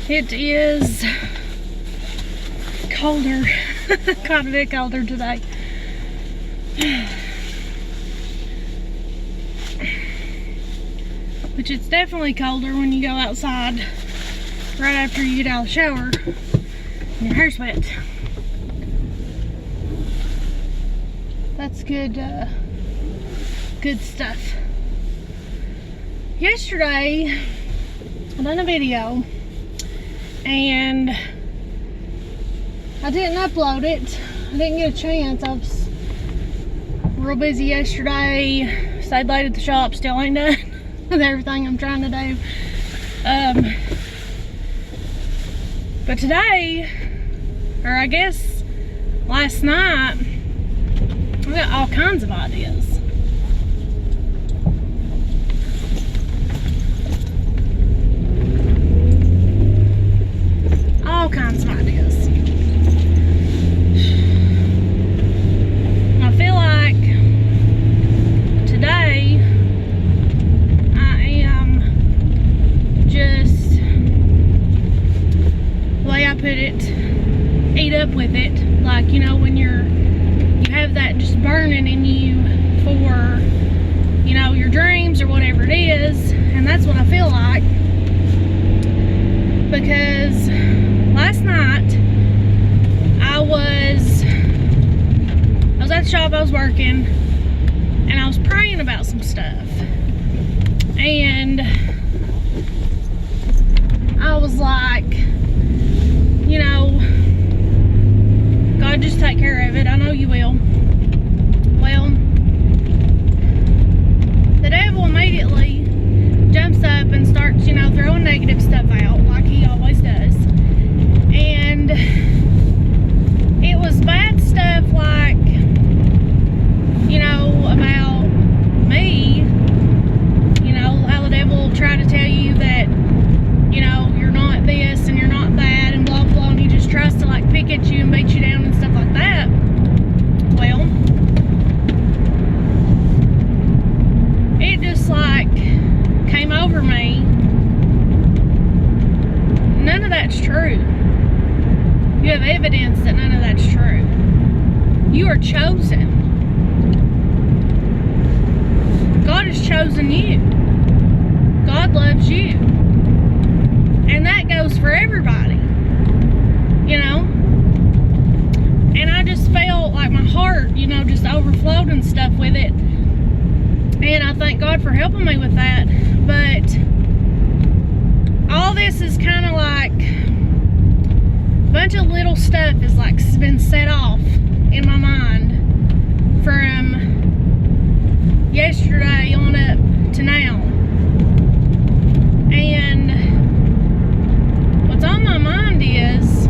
It is colder, quite a bit colder today. Which it's definitely colder when you go outside right after you get out of the shower and your hair's wet. That's good, good stuff. Yesterday, I done a video and I didn't upload it. I didn't get a chance. I was real busy yesterday. Stayed late at the shop. Still ain't done with everything I'm trying to do. But today, or I guess last night, I got all kinds of ideas. All kinds of ideas. I feel like today I am just, the way I put it, eat up with it. Like, you know, when you have that just burning in you for, you know, your dreams or whatever it is. And that's what I feel like. Because last night, I was at the shop, I was working, and I was praying about some stuff. And I was like, you know, God, just take care of it. I know you will. Well, the devil immediately jumps up and starts, you know, throwing negative stuff out like he always does. And it was bad stuff like, you know, about me. You know, how the devil will try to tell you that, you know, you're not this and you're not that and blah, blah, and he just tries to like pick at you and beat you down and stuff like that. Well, it just like came over me. None of that's true. You have evidence that none of that's true. You are chosen. God has chosen you. God loves you. And that goes for everybody. You know? And I just felt like my heart, you know, just overflowed and stuff with it. And I thank God for helping me with that. But all this is kind of like a bunch of little stuff is like been set off in my mind from yesterday on up to now. And what's on my mind is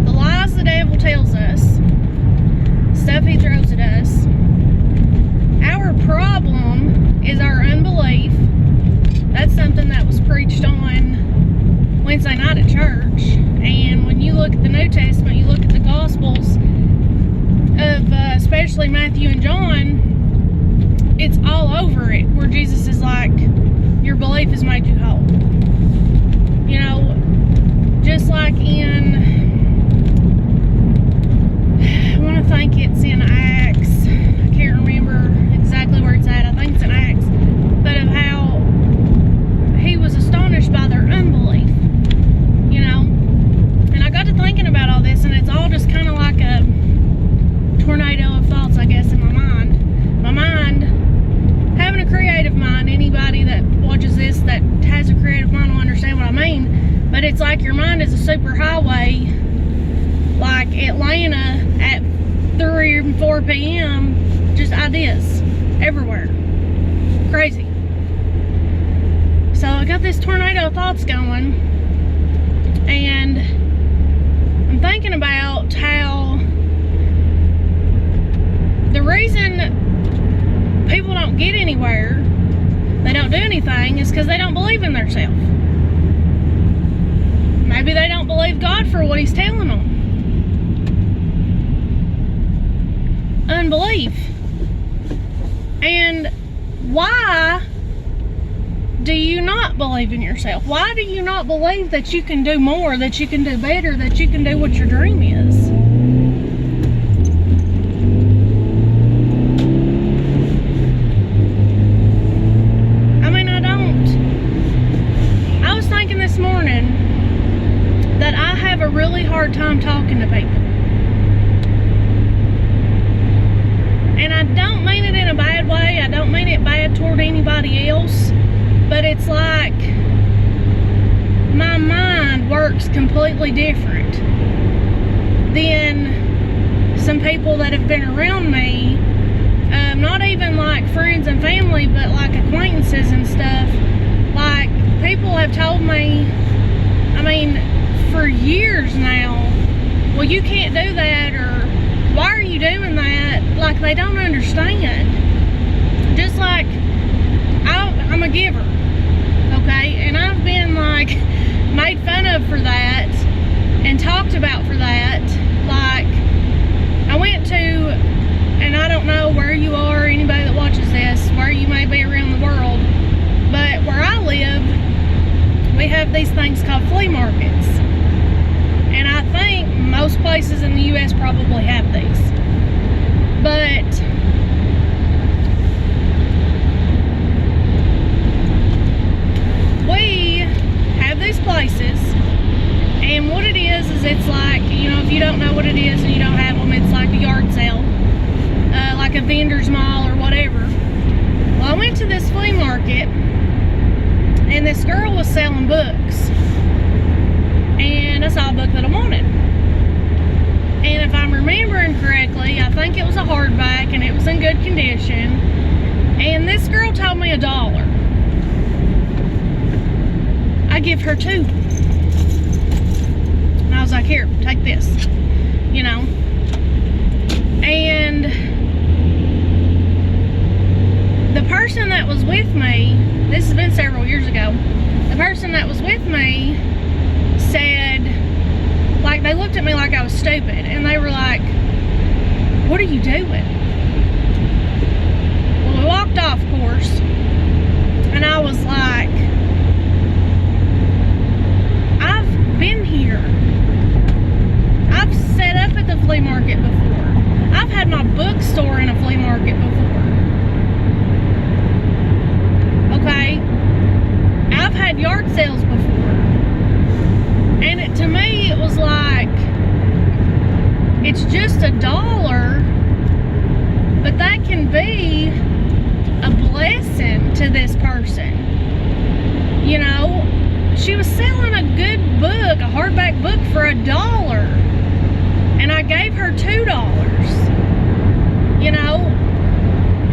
the lies the devil tells us, stuff he throws at us. Our problem is our unbelief. That's something that was preached on Wednesday night at church. And when you look at the New Testament, you look at the Gospels of especially Matthew and John, it's all over it where Jesus is like, your belief has made you whole. You know, just like in, I want to think it's in Acts. I can't remember exactly where it's at. I think it's in Acts. But of how he was astonished by their unbelief. You know? And I got to thinking about all this, and it's all just kind of like a tornado of thoughts, I guess, in my mind. My mind, having a creative mind, anybody that watches this that has a creative mind will understand what I mean. But it's like your mind is a super highway, like Atlanta at 3 and 4 p.m. Just ideas everywhere. Crazy. So I got this tornado of thoughts going, and I'm thinking about how the reason people don't get anywhere, they don't do anything, is because they don't believe in themselves. Maybe they don't believe God for what he's telling them. Unbelief. And why do you not believe in yourself? Why do you not believe that you can do more, that you can do better, that you can do what your dream is? I mean, I was thinking this morning that I have a really hard time talking to people. And I don't mean it in a bad way. I don't mean it bad toward anybody else. But it's like my mind works completely different than some people that have been around me. Not even like friends and family, but like acquaintances and stuff. Like, people have told me, I mean, for years now, well, you can't do that, or why are you doing that? Like, they don't understand. Just like, I'm a giver, okay? And I've been, like, made fun of for that and talked about for that. Like, I went to, and I don't know where you are, anybody that watches this, where you may be around the world, but where I live, we have these things called flea markets. And I think most places in the U.S. probably have these. But we have these places, and what it is it's like, you know, if you don't know what it is and you don't have them, it's like a yard sale, like a vendor's mall or whatever. Well, I went to this flea market, and this girl was selling books, and I saw a book that I wanted. And if I'm remembering correctly, I think it was a hardback and it was in good condition. And this girl told me $1. I give her $2. And I was like, here, take this. You know. And the person that was with me, this has been several years ago, the person that was with me said, like, they looked at me like I was stupid, and they were like, what are you doing? Well, we walked off course, and I was like, I've been here. I've set up at the flea market before. I've had my bookstore in a flea market before. Okay? I've had yard sales before. And to me, it was like, it's just $1, but that can be a blessing to this person. You know, she was selling a good book, a hardback book, for $1, and I gave her $2. You know,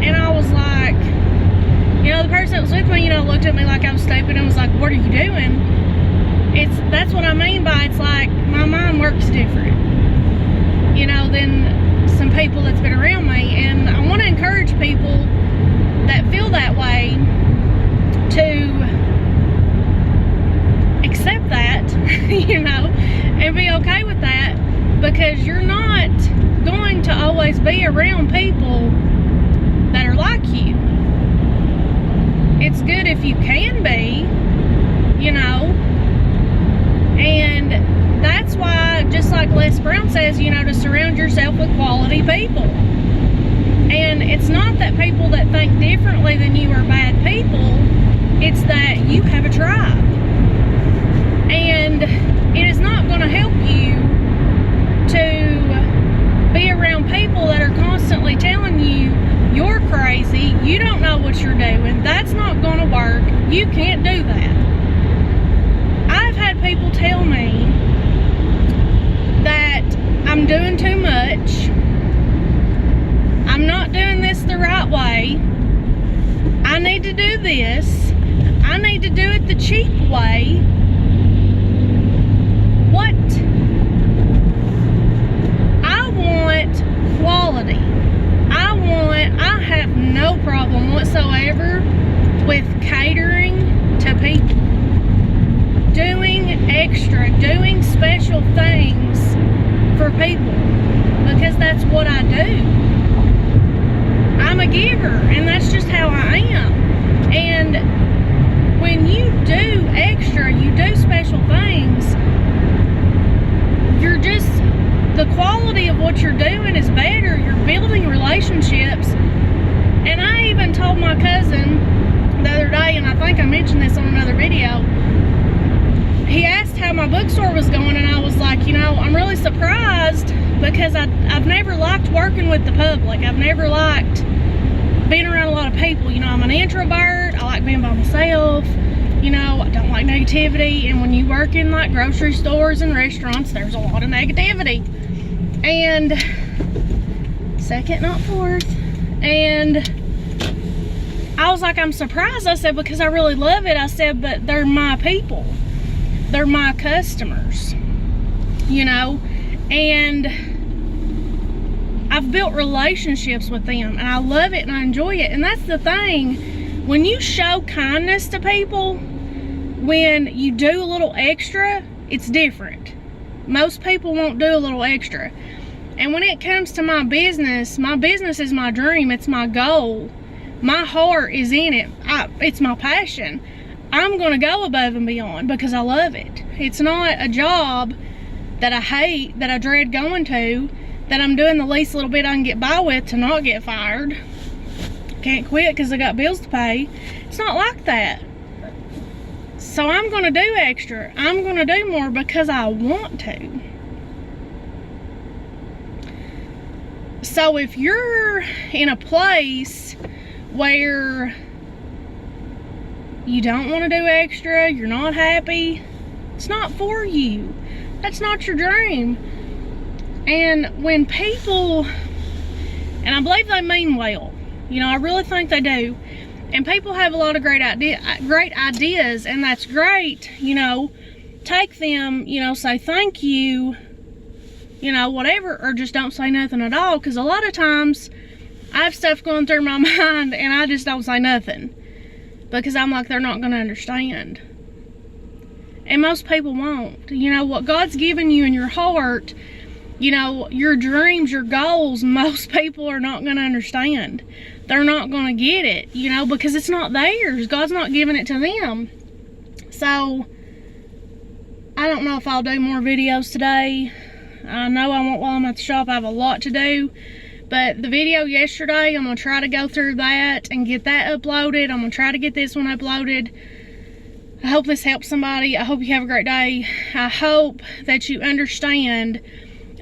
and I was like, you know, the person that was with me, you know, looked at me like I was stupid and was like, what are you doing? That's what I mean by, it's like, my mind works different, you know, than some people that's been around me. And I want to encourage people that feel that way to accept that, you know, and be okay with that, because you're not going to always be around people that are like you. It's good if you can be, you know. And that's why, just like Les Brown says, you know, to surround yourself with quality people. And it's not that people that think differently than you are bad people. It's that you have a tribe. And it is not going to help you to be around people that are constantly telling you you're crazy, you don't know what you're doing, that's not going to work, you can't do that. I've had people tell me that I'm doing too much, I'm not doing this the right way, I need to do this, I need to do it the cheap way. What? I want quality. I have no problem whatsoever with catering to people. Doing extra, doing special things for people, because that's what I do. I'm a giver, and that's just how I am. And when you do extra, you do special things, you're just, the quality of what you're doing is better. You're building relationships. And I even told my cousin the other day, and I think I mentioned this on another video, he asked how my bookstore was going, and I was like, you know, I'm really surprised because I've never liked working with the public. I've never liked being around a lot of people. You know, I'm an introvert. I like being by myself. You know, I don't like negativity. And when you work in like grocery stores and restaurants, there's a lot of negativity. And second, not fourth. And I was like, I'm surprised. I said, because I really love it. I said, but they're my people. They're my customers, you know, and I've built relationships with them, and I love it and I enjoy it. And that's the thing, when you show kindness to people, when you do a little extra, it's different. Most people won't do a little extra. And when it comes to my business is my dream. It's my goal. My heart is in it. It's my passion. I'm going to go above and beyond because I love it. It's not a job that I hate, that I dread going to, that I'm doing the least little bit I can get by with to not get fired. Can't quit because I got bills to pay. It's not like that. So I'm going to do extra. I'm going to do more because I want to. So if you're in a place where you don't want to do extra, you're not happy, it's not for you. That's not your dream. And when people, and I believe they mean well, you know, I really think they do, and people have a lot of great ideas, and that's great, you know, take them, you know, say thank you, you know, whatever, or just don't say nothing at all, because a lot of times I have stuff going through my mind and I just don't say nothing because I'm like, they're not going to understand. And most people won't. You know, what God's given you in your heart, you know, your dreams, your goals, most people are not going to understand. They're not going to get it, you know, because it's not theirs. God's not giving it to them. So, I don't know if I'll do more videos today. I know I won't while I'm at the shop. I have a lot to do. But the video yesterday, I'm going to try to go through that and get that uploaded. I'm going to try to get this one uploaded. I hope this helps somebody. I hope you have a great day. I hope that you understand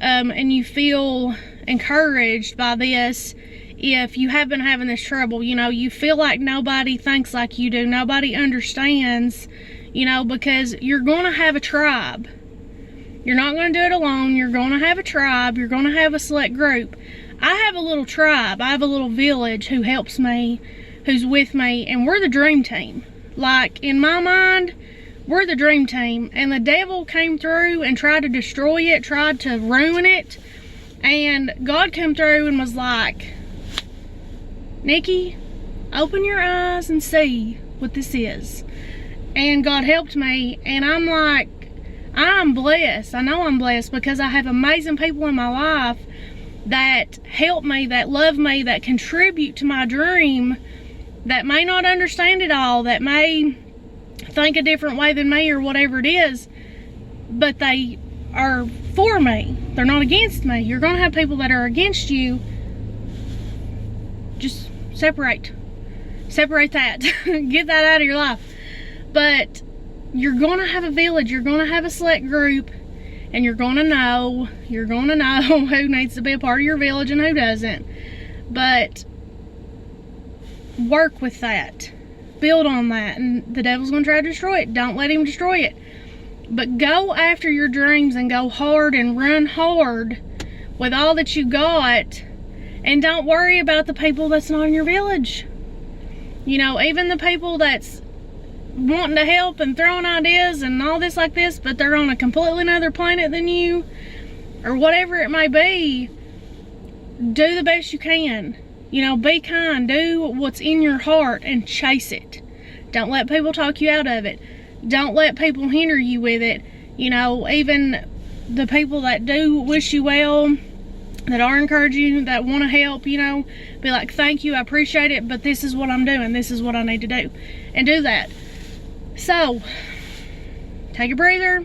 and you feel encouraged by this. If you have been having this trouble, you know, you feel like nobody thinks like you do. Nobody understands, you know, because you're going to have a tribe. You're not going to do it alone. You're going to have a tribe. You're going to have a select group. I have a little tribe. I have a little village who helps me, who's with me, and we're the dream team. Like, in my mind, we're the dream team, and the devil came through and tried to destroy it, tried to ruin it, and God came through and was like, Nikki, open your eyes and see what this is. And God helped me, and I'm like, I'm blessed. I know I'm blessed because I have amazing people in my life that help me, that love me, that contribute to my dream, that may not understand it all, that may think a different way than me or whatever it is, but they are for me. They're not against me. You're going to have people that are against you. Just separate that. Get that out of your life. But you're going to have a village. You're going to have a select group, and you're going to know who needs to be a part of your village and who doesn't. But work with that. Build on that. And the devil's going to try to destroy it. Don't let him destroy it. But go after your dreams and go hard and run hard with all that you got. And don't worry about the people that's not in your village. You know, even the people that's wanting to help and throwing ideas and all this like this, but they're on a completely another planet than you, or whatever it may be, do the best you can. You know, be kind. Do what's in your heart and chase it. Don't let people talk you out of it. Don't let people hinder you with it. You know, even the people that do wish you well, that are encouraging you, that want to help, you know, be like, thank you, I appreciate it, but this is what I'm doing. This is what I need to do. And do that. So, take a breather,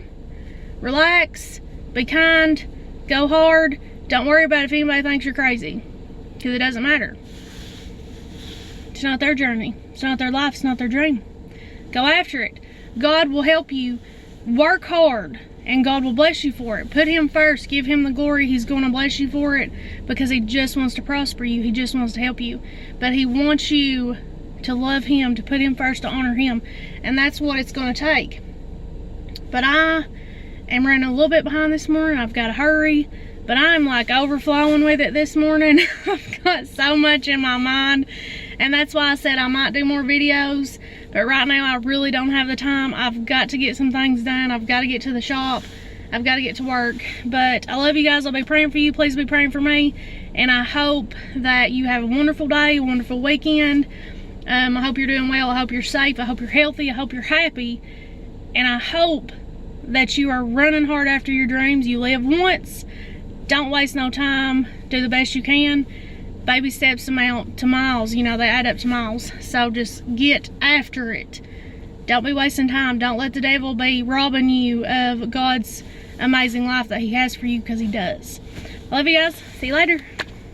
relax, be kind, go hard. Don't worry about if anybody thinks you're crazy, because it doesn't matter. It's not their journey. It's not their life. It's not their dream. Go after it. God will help you. Work hard, and God will bless you for it. Put Him first. Give Him the glory. He's going to bless you for it, because He just wants to prosper you. He just wants to help you. But He wants you to love Him, to put Him first, to honor Him. And that's what it's going to take. But I am running a little bit behind this morning. I've got to hurry. But I'm like overflowing with it this morning. I've got so much in my mind. And that's why I said I might do more videos. But right now I really don't have the time. I've got to get some things done. I've got to get to the shop. I've got to get to work. But I love you guys. I'll be praying for you. Please be praying for me. And I hope that you have a wonderful day, a wonderful weekend. I hope you're doing well. I hope you're safe. I hope you're healthy. I hope you're happy. And I hope that you are running hard after your dreams. You live once. Don't waste no time. Do the best you can. Baby steps amount to miles. You know, they add up to miles. So just get after it. Don't be wasting time. Don't let the devil be robbing you of God's amazing life that He has for you, because He does. Love you guys. See you later.